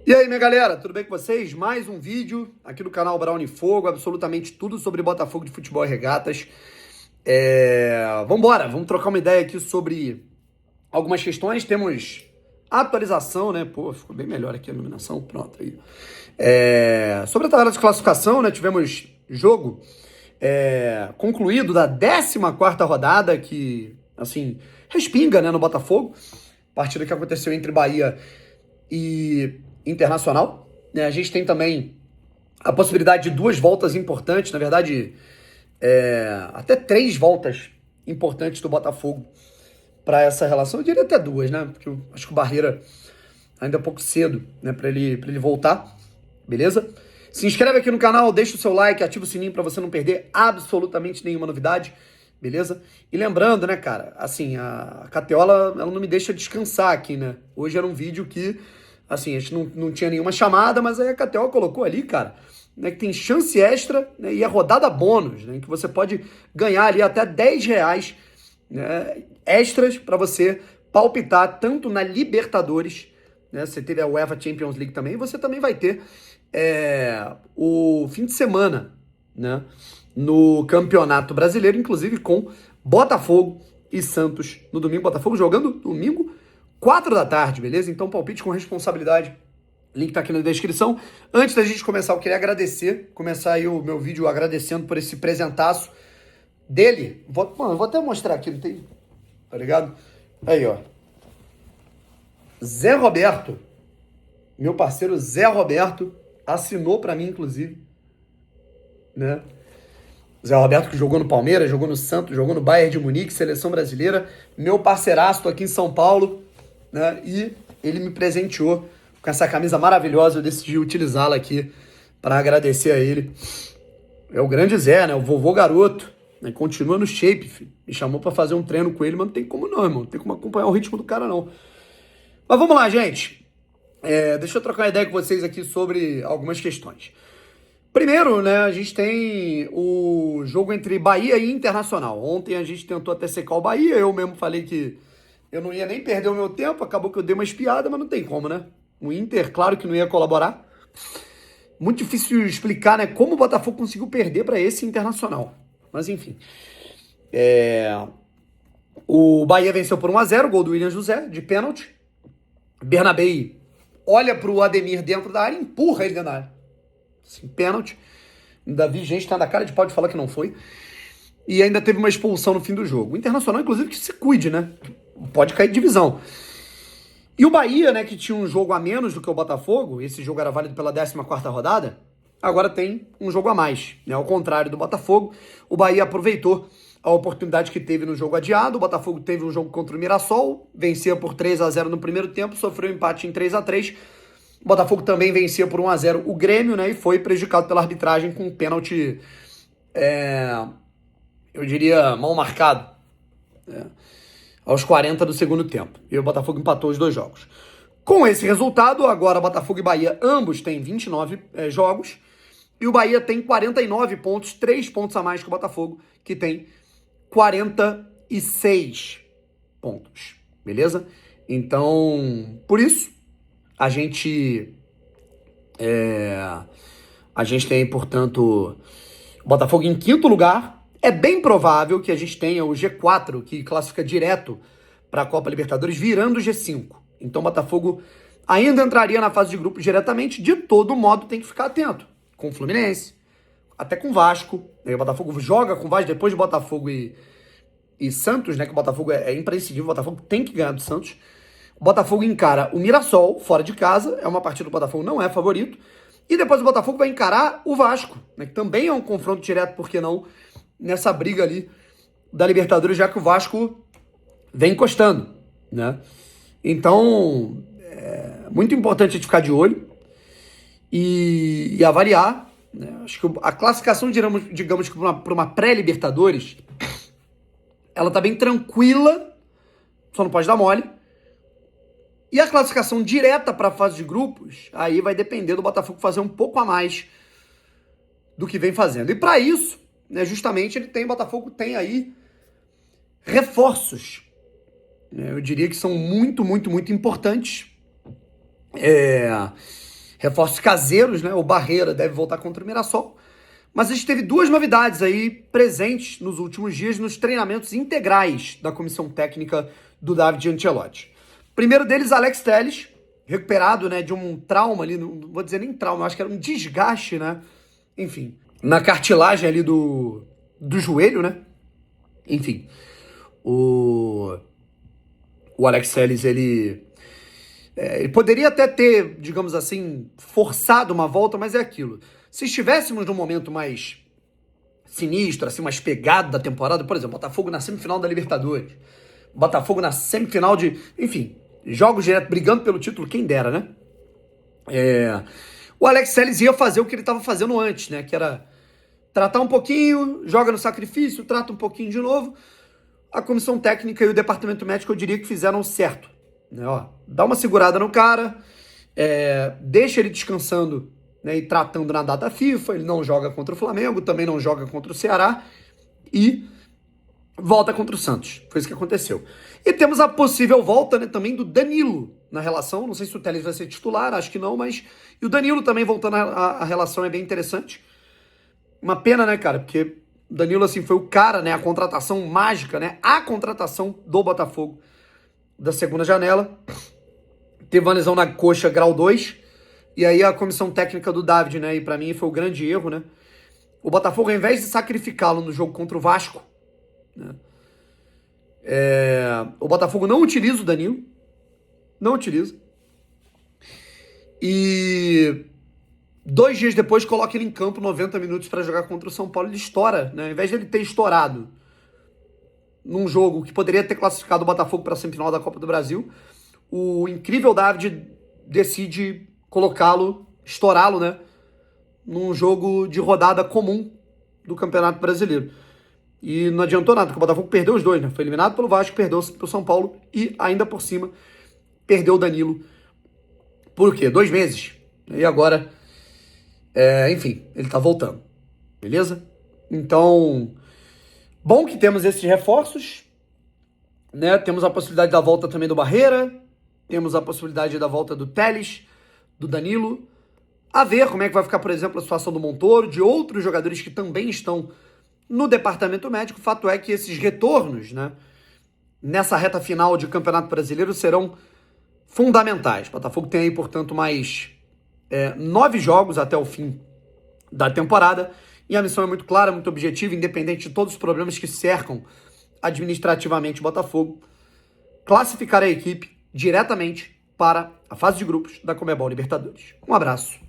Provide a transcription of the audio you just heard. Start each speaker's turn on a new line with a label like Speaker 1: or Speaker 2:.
Speaker 1: E aí, minha galera, tudo bem com vocês? Mais um vídeo aqui do canal Brown Fogo, absolutamente tudo sobre Botafogo de futebol e regatas. Vambora, vamos trocar uma ideia aqui sobre algumas questões. Temos atualização, né? Pô, ficou bem melhor aqui a iluminação, pronto aí. Sobre a tabela de classificação, né? Tivemos jogo concluído da 14ª rodada, que, assim, respinga, né, no Botafogo. Partida que aconteceu entre Bahia e Internacional, né? A gente tem também a possibilidade de duas voltas importantes, na verdade, até 3 voltas importantes do Botafogo para essa relação. Eu diria até 2, né? Porque eu acho que o Barreira ainda é um pouco cedo, né, para ele voltar, beleza? Se inscreve aqui no canal, deixa o seu like, ativa o sininho para você não perder absolutamente nenhuma novidade, beleza? E lembrando, né, cara, assim, a Cateola, ela não me deixa descansar aqui, né? Hoje era um vídeo que, assim, a gente não tinha nenhuma chamada, mas aí a Cateola colocou ali, cara, né, que tem chance extra, né, e a rodada bônus, né, que você pode ganhar ali até R$10, né, extras para você palpitar tanto na Libertadores, né, você teve a UEFA Champions League também, e você também vai ter o fim de semana, né, no Campeonato Brasileiro, inclusive com Botafogo e Santos no domingo. Botafogo jogando domingo, 4 da tarde, beleza? Então palpite com responsabilidade. Link tá aqui na descrição. Antes da gente começar, eu queria começar aí o meu vídeo agradecendo por esse presentaço dele. Mano, eu vou até mostrar aqui, não tem? Tá ligado? Aí, ó. Zé Roberto, meu parceiro Zé Roberto, assinou pra mim, inclusive, né? Zé Roberto, que jogou no Palmeiras, jogou no Santos, jogou no Bayern de Munique, seleção brasileira, meu parceiraço, tô aqui em São Paulo, né? E ele me presenteou com essa camisa maravilhosa, eu decidi utilizá-la aqui para agradecer a ele. É o grande Zé, né? O vovô garoto, né? Continua no shape, filho. Me chamou para fazer um treino com ele, mas não tem como não, irmão. Não tem como acompanhar o ritmo do cara, não. Mas vamos lá, gente. Deixa eu trocar uma ideia com vocês aqui sobre algumas questões. Primeiro, né, a gente tem o jogo entre Bahia e Internacional. Ontem a gente tentou até secar o Bahia, eu mesmo falei que eu não ia nem perder o meu tempo, acabou que eu dei uma espiada, mas não tem como, né? O Inter, claro que não ia colaborar. Muito difícil explicar, né, como o Botafogo conseguiu perder para esse Internacional. Mas enfim. O Bahia venceu por 1-0, gol do William José, de pênalti. Bernabei olha pro Ademir dentro da área e empurra ele dentro da área. Assim, pênalti. Ainda vi gente tá na cara de pau de falar que não foi. E ainda teve uma expulsão no fim do jogo. O Internacional, inclusive, que se cuide, né? Pode cair de divisão. E o Bahia, né, que tinha um jogo a menos do que o Botafogo, esse jogo era válido pela 14ª rodada, agora tem um jogo a mais, né? Ao contrário do Botafogo, o Bahia aproveitou a oportunidade que teve no jogo adiado. O Botafogo teve um jogo contra o Mirassol, vencia por 3-0 no primeiro tempo, sofreu um empate em 3-3. O Botafogo também vencia por 1-0 o Grêmio, né, e foi prejudicado pela arbitragem com um pênalti, eu diria, mal marcado, né, aos 40 do segundo tempo. E o Botafogo empatou os 2 jogos. Com esse resultado, agora Botafogo e Bahia ambos têm 29 jogos, e o Bahia tem 49 pontos, 3 pontos a mais que o Botafogo, que tem 46 pontos, beleza? Então, por isso, a gente tem, portanto, o Botafogo em 5º lugar. É bem provável que a gente tenha o G4, que classifica direto para a Copa Libertadores, virando o G5. Então o Botafogo ainda entraria na fase de grupos diretamente. De todo modo, tem que ficar atento com o Fluminense, até com o Vasco. O Botafogo joga com o Vasco depois de Botafogo e Santos, né? Que o Botafogo é imprescindível, o Botafogo tem que ganhar do Santos. O Botafogo encara o Mirassol, fora de casa, é uma partida que o Botafogo não é favorito. E depois o Botafogo vai encarar o Vasco, né, que também é um confronto direto, por que não, nessa briga ali da Libertadores, já que o Vasco vem encostando, né? Então, é muito importante a gente ficar de olho e avaliar, né? Acho que a classificação, digamos que para uma pré-Libertadores, ela tá bem tranquila, só não pode dar mole. E a classificação direta para a fase de grupos, aí vai depender do Botafogo fazer um pouco a mais do que vem fazendo. E para isso, né, justamente, o Botafogo tem aí reforços. Eu diria que são muito, muito, muito importantes. reforços caseiros, né? O Barreira deve voltar contra o Mirassol. Mas a gente teve duas novidades aí presentes nos últimos dias nos treinamentos integrais da comissão técnica do David Ancelotti. Primeiro deles, Alex Telles, recuperado, né, de um trauma ali, não vou dizer nem trauma, acho que era um desgaste, né? Enfim, na cartilagem ali do joelho, né? Enfim, o Alex Telles, ele poderia até ter, digamos assim, forçado uma volta, mas é aquilo. Se estivéssemos num momento mais sinistro, assim, mais pegado da temporada, por exemplo, Botafogo na semifinal da Libertadores, Botafogo na semifinal de, enfim, jogos direto, brigando pelo título, quem dera, né? O Alex Telles ia fazer o que ele estava fazendo antes, né? Que era tratar um pouquinho, joga no sacrifício, trata um pouquinho de novo. A comissão técnica e o departamento médico, eu diria que fizeram certo, né? Ó, dá uma segurada no cara, deixa ele descansando, né, e tratando na data FIFA. Ele não joga contra o Flamengo, também não joga contra o Ceará e volta contra o Santos. Foi isso que aconteceu. E temos a possível volta, né, também do Danilo na relação. Não sei se o Telles vai ser titular, acho que não, mas... E o Danilo também voltando a relação é bem interessante. Uma pena, né, cara? Porque o Danilo, assim, foi o cara, né, a contratação mágica, né, a contratação do Botafogo da segunda janela. Teve uma lesão na coxa grau 2. E aí a comissão técnica do David, né, e pra mim foi o grande erro, né? O Botafogo, ao invés de sacrificá-lo no jogo contra o Vasco, né, o Botafogo não utiliza o Danilo. Não utiliza. E 2 dias depois coloca ele em campo 90 minutos para jogar contra o São Paulo. Ele estoura, né? Ao invés de ele ter estourado num jogo que poderia ter classificado o Botafogo para a semifinal da Copa do Brasil, o incrível David decide colocá-lo, estourá-lo, né, num jogo de rodada comum do Campeonato Brasileiro. E não adiantou nada, porque o Botafogo perdeu os dois, né? Foi eliminado pelo Vasco, perdeu pro São Paulo e, ainda por cima, perdeu o Danilo. Por quê? 2 meses. E agora, enfim, ele tá voltando. Beleza? Então, bom que temos esses reforços, né? Temos a possibilidade da volta também do Barreira, temos a possibilidade da volta do Telles, do Danilo. A ver como é que vai ficar, por exemplo, a situação do Montoro, de outros jogadores que também estão no departamento médico. O fato é que esses retornos, né, nessa reta final de Campeonato Brasileiro serão fundamentais. O Botafogo tem aí, portanto, mais 9 jogos até o fim da temporada. E a missão é muito clara, muito objetiva, independente de todos os problemas que cercam administrativamente o Botafogo, classificar a equipe diretamente para a fase de grupos da Conmebol Libertadores. Um abraço.